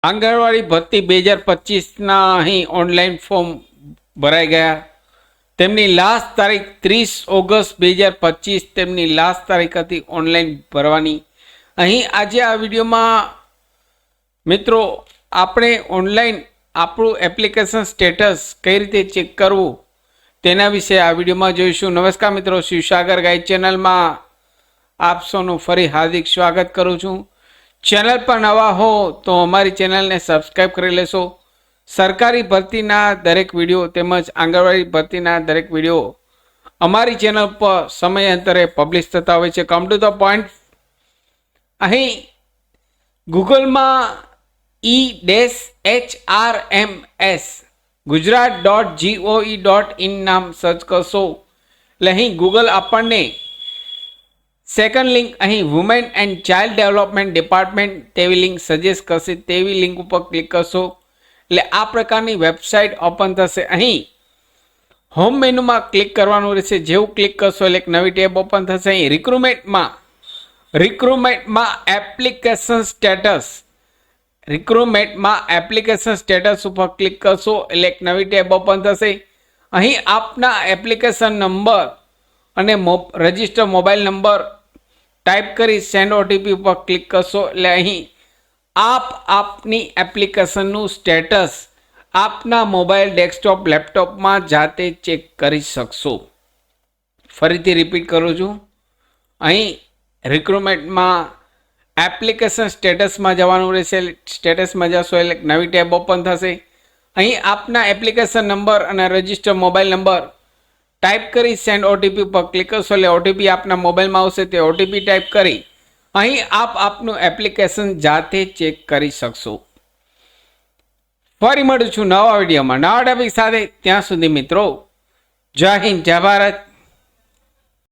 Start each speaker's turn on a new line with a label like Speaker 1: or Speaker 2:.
Speaker 1: આંગણવાડી ભરતી 2025ના અહીં online form ભરાઈ ગયા. તેમની લાસ્ટ તારીખ 30 ઓગસ્ટ 2025 તેમની લાસ્ટ તારીખ હતી ઓનલાઈન ભરવાની. અહીં આજે આ વિડીયોમાં મિત્રો આપણે ઓનલાઈન આપણું એપ્લિકેશન સ્ટેટસ કઈ રીતે ચેક કરવું તેના વિશે આ વિડીયોમાં જોઈશું. નમસ્કાર મિત્રો, શિવસાગર ગાઈડ ચેનલમાં આપ સૌનું ફરી હાર્દિક સ્વાગત કરું છું. ચેનલ પર નવા હો તો અમારી ચેનલને સબસ્ક્રાઈબ કરી લેશો. સરકારી ભરતીના દરેક વિડીયો તેમજ આંગણવાડી ભરતીના દરેક વિડીયો અમારી ચેનલ પર સમયાંતરે પબ્લિશ થતા હોય છે. કમ ટુ ધ પોઈન્ટ, અહીં ગૂગલમાં EHRMS gujarat.gov.in નામ સર્ચ કરશો એટલે અહીં ગૂગલ આપણને સેકન્ડ લિંક અહીં women and child development department તેવી લિંક સજેસ્ટ કરશે. તેવી લિંક ઉપર ક્લિક કરશો એટલે આ પ્રકારની વેબસાઇટ ઓપન થશે. અહીં હોમ મેનુમાં ક્લિક કરવાનું રહેશે. જેવું ક્લિક કરશો એટલે એક નવી ટેબ ઓપન થશે. અહીં રિક્રુટમેન્ટમાં એપ્લિકેશન સ્ટેટસ ઉપર ક્લિક કરશો એટલે એક નવી ટેબ ઓપન થશે. અહીં આપના એપ્લિકેશન નંબર અને રજિસ્ટર મોબાઈલ નંબર ટાઈપ કરી સેન્ડ ઓટીપી ઉપર ક્લિક કરશો એટલે અહીં આપની એપ્લિકેશનનું સ્ટેટસ આપના મોબાઈલ, ડેસ્કટોપ, લેપટોપમાં જાતે ચેક કરી શકશો. ફરીથી રિપીટ કરું છું. અહીં રિક્રુટમેન્ટમાં એપ્લિકેશન સ્ટેટસમાં જવાનું રહેશે. સ્ટેટસમાં જશો એટલે નવી ટેબ ઓપન થશે. અહીં આપના એપ્લિકેશન નંબર અને રજિસ્ટર મોબાઈલ નંબર ટાઈપ કરી સેન્ડ ઓટીપી પર ક્લિક કરશો એટલે ઓટીપી આપના મોબાઈલમાં આવશે. તે ઓટીપી ટાઈપ કરી અહીં આપનું એપ્લિકેશન જાતે ચેક કરી શકશો. ફરી મળું છું નવા વિડીયોમાં નવા ટોપિક સાથે. ત્યાં સુધી મિત્રો, જય હિન્દ, જય ભારત.